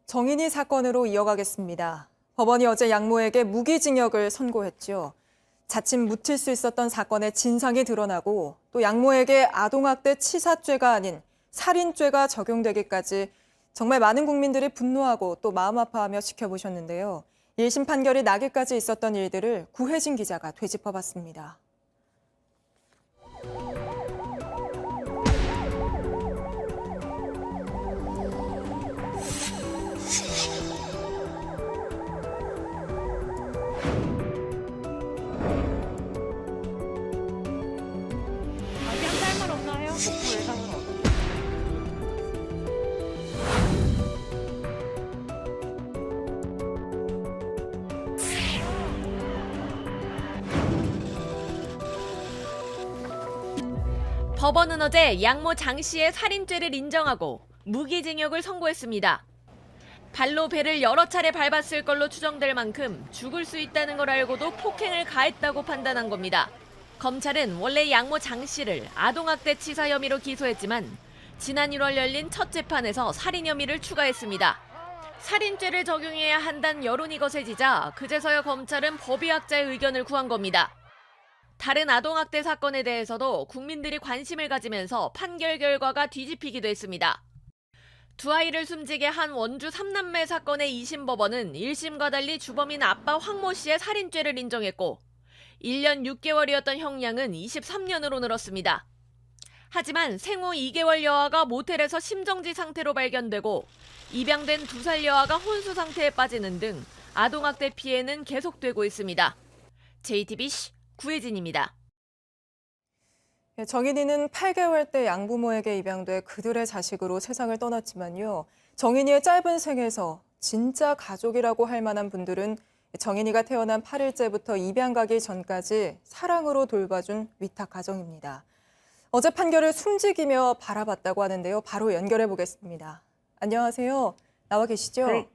정인이 사건으로 이어가겠습니다. 법원이 어제 양모에게 무기징역을 선고했죠. 자칫 묻힐 수 있었던 사건의 진상이 드러나고 또 양모에게 아동학대 치사죄가 아닌 살인죄가 적용되기까지 정말 많은 국민들이 분노하고 또 마음 아파하며 지켜보셨는데요. 1심 판결이 나기까지 있었던 일들을 구혜진 기자가 되짚어봤습니다. 할 말 없나요? 복부 예상은 어떻게? 법원은 어제 양모 장 씨의 살인죄를 인정하고 무기징역을 선고했습니다. 발로 배를 여러 차례 밟았을 걸로 추정될 만큼 죽을 수 있다는 걸 알고도 폭행을 가했다고 판단한 겁니다. 검찰은 원래 양모 장 씨를 아동학대 치사 혐의로 기소했지만 지난 1월 열린 첫 재판에서 살인 혐의를 추가했습니다. 살인죄를 적용해야 한다는 여론이 거세지자 그제서야 검찰은 법의학자의 의견을 구한 겁니다. 다른 아동학대 사건에 대해서도 국민들이 관심을 가지면서 판결 결과가 뒤집히기도 했습니다. 두 아이를 숨지게 한 원주 3남매 사건의 2심 법원은 1심과 달리 주범인 아빠 황모 씨의 살인죄를 인정했고 1년 6개월이었던 형량은 23년으로 늘었습니다. 하지만 생후 2개월 여아가 모텔에서 심정지 상태로 발견되고 입양된 2살 여아가 혼수 상태에 빠지는 등 아동학대 피해는 계속되고 있습니다. JTBC 구혜진입니다. 정인이는 8개월 때 양부모에게 입양돼 그들의 자식으로 세상을 떠났지만요. 정인이의 짧은 생에서 진짜 가족이라고 할 만한 분들은 정인이가 태어난 8일째부터 입양 가기 전까지 사랑으로 돌봐준 위탁 가정입니다. 어제 판결을 숨지기며 바라봤다고 하는데요. 바로 연결해 보겠습니다. 안녕하세요. 나와 계시죠?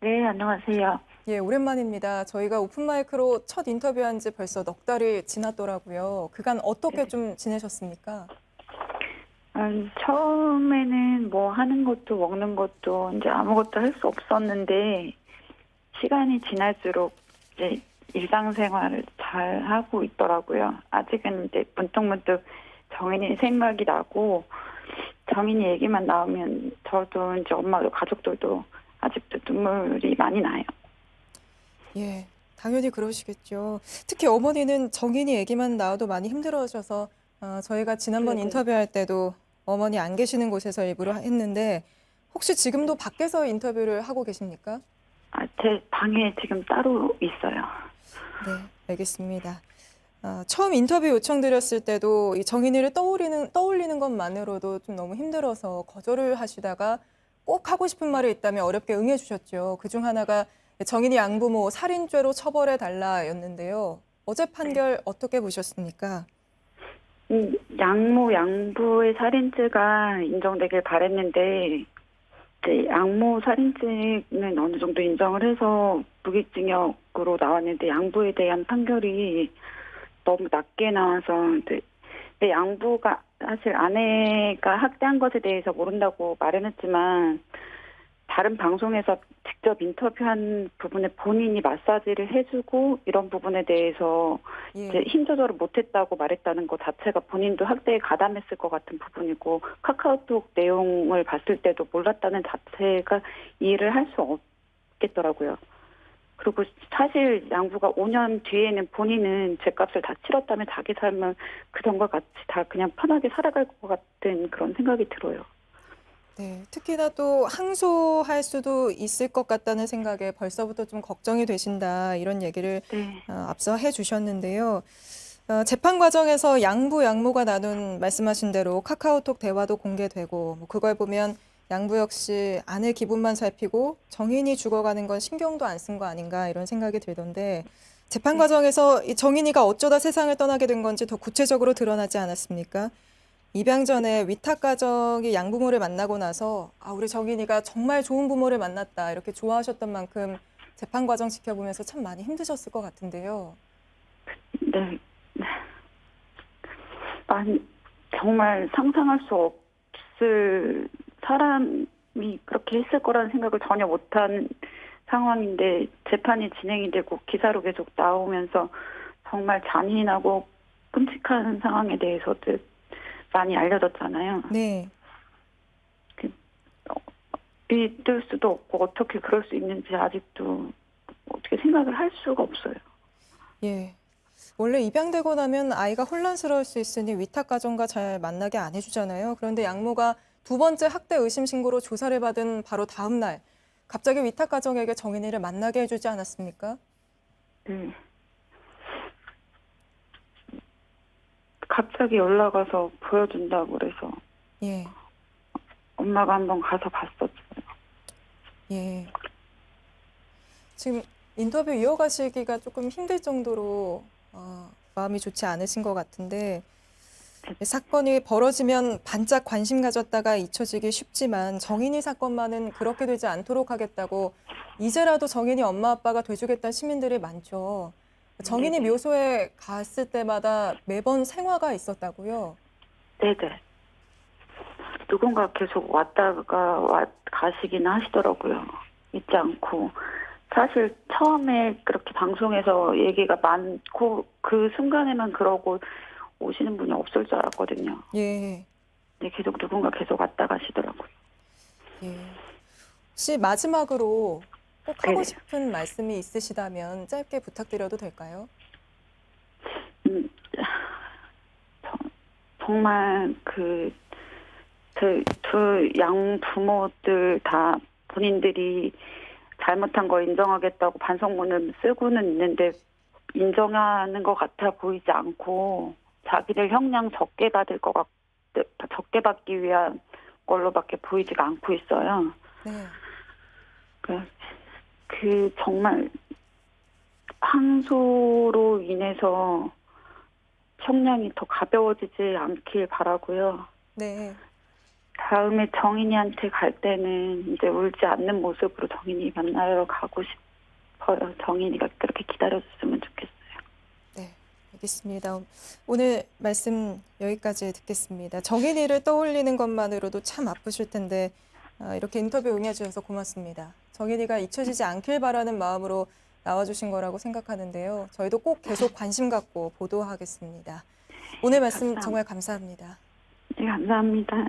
네, 안녕하세요. 예, 오랜만입니다. 저희가 오픈마이크로 첫 인터뷰한 지 벌써 넉 달이 지났더라고요. 그간 어떻게 좀 지내셨습니까? 처음에는 뭐 하는 것도 먹는 것도 이제 아무것도 할 수 없었는데 시간이 지날수록 이제 일상생활을 잘 하고 있더라고요. 아직은 이제 문득문득 정인이 생각이 나고 정인이 얘기만 나오면 저도 이제 엄마도 가족들도 아직도 눈물이 많이 나요. 예, 당연히 그러시겠죠. 특히 어머니는 정인이 얘기만 나와도 많이 힘들어하셔서 저희가 지난번 네네. 인터뷰할 때도 어머니 안 계시는 곳에서 일부러 했는데 혹시 지금도 밖에서 인터뷰를 하고 계십니까? 제 방에 지금 따로 있어요. 네, 알겠습니다. 처음 인터뷰 요청드렸을 때도 이 정인이를 떠올리는 것만으로도 좀 너무 힘들어서 거절을 하시다가 꼭 하고 싶은 말이 있다면 어렵게 응해주셨죠. 그중 하나가 정인이 양부모 살인죄로 처벌해달라였는데요. 어제 판결 어떻게 보셨습니까? 양부의 살인죄가 인정되길 바랬는데 이제 양모 살인죄는 어느 정도 인정을 해서 무기징역으로 나왔는데 양부에 대한 판결이 너무 낮게 나와서 근데 양부가 사실 아내가 학대한 것에 대해서 모른다고 말은 했지만 다른 방송에서 직접 인터뷰한 부분에 본인이 마사지를 해주고 이런 부분에 대해서 예. 이제 힘 조절을 못했다고 말했다는 것 자체가 본인도 학대에 가담했을 것 같은 부분이고 카카오톡 내용을 봤을 때도 몰랐다는 자체가 이해를 할 수 없겠더라고요. 그리고 사실 양부가 5년 뒤에는 본인은 죗값을 다 치렀다면 자기 삶은 그전과 같이 다 그냥 편하게 살아갈 것 같은 그런 생각이 들어요. 네, 특히나 또 항소할 수도 있을 것 같다는 생각에 벌써부터 좀 걱정이 되신다 이런 얘기를 네. 앞서 해주셨는데요. 재판 과정에서 양부, 양모가 나눈 말씀하신 대로 카카오톡 대화도 공개되고 뭐 그걸 보면 양부 역시 아내 기분만 살피고 정인이 죽어가는 건 신경도 안 쓴 거 아닌가 이런 생각이 들던데 재판 과정에서 이 정인이가 어쩌다 세상을 떠나게 된 건지 더 구체적으로 드러나지 않았습니까? 입양 전에 위탁 가정이 양부모를 만나고 나서 우리 정인이가 정말 좋은 부모를 만났다 이렇게 좋아하셨던 만큼 재판 과정 지켜보면서 참 많이 힘드셨을 것 같은데요. 네. 정말 상상할 수 없을 사람이 그렇게 했을 거라는 생각을 전혀 못한 상황인데 재판이 진행이 되고 기사로 계속 나오면서 정말 잔인하고 끔찍한 상황에 대해서도 많이 알려졌잖아요. 네. 믿을 수도 없고 어떻게 그럴 수 있는지 아직도 어떻게 생각을 할 수가 없어요. 예. 원래 입양되고 나면 아이가 혼란스러울 수 있으니 위탁 가정과 잘 만나게 안 해주잖아요. 그런데 양모가 두 번째 학대 의심 신고로 조사를 받은 바로 다음 날 갑자기 위탁 가정에게 정인이를 만나게 해주지 않았습니까? 네. 갑자기 연락 와서 보여준다고 그래서 예. 엄마가 한번 가서 봤었어요. 예. 지금 인터뷰 이어가시기가 조금 힘들 정도로 마음이 좋지 않으신 것 같은데 사건이 벌어지면 반짝 관심 가졌다가 잊혀지기 쉽지만 정인이 사건만은 그렇게 되지 않도록 하겠다고 이제라도 정인이 엄마 아빠가 돼주겠다는 시민들이 많죠. 정인이 네네. 묘소에 갔을 때마다 매번 생화가 있었다고요? 네네. 누군가 계속 왔다가 가시기는 하시더라고요. 잊지 않고. 사실 처음에 그렇게 방송에서 얘기가 많고 그 순간에만 그러고 오시는 분이 없을 줄 알았거든요. 예. 근데 누군가 계속 왔다 가시더라고요. 예. 혹시 마지막으로 꼭 하고 네네. 싶은 말씀이 있으시다면 짧게 부탁드려도 될까요? 음, 정말 제 두 양부모들 다 본인들이 잘못한 거 인정하겠다고 반성문을 쓰고는 있는데 인정하는 것 같아 보이지 않고 자기들 형량 적게 적게 받기 위한 걸로밖에 보이지가 않고 있어요. 네. 정말 항소로 인해서 형량이 더 가벼워지지 않길 바라고요. 네. 다음에 정인이한테 갈 때는 이제 울지 않는 모습으로 정인이 만나러 가고 싶어요. 정인이가 그렇게 기다려줬으면 좋겠어요. 네, 알겠습니다. 오늘 말씀 여기까지 듣겠습니다. 정인이를 떠올리는 것만으로도 참 아프실 텐데 이렇게 인터뷰 응해주셔서 고맙습니다. 정인이가 잊혀지지 않길 바라는 마음으로 나와주신 거라고 생각하는데요. 저희도 꼭 계속 관심 갖고 보도하겠습니다. 오늘 말씀 감사합니다. 정말 감사합니다. 네, 감사합니다.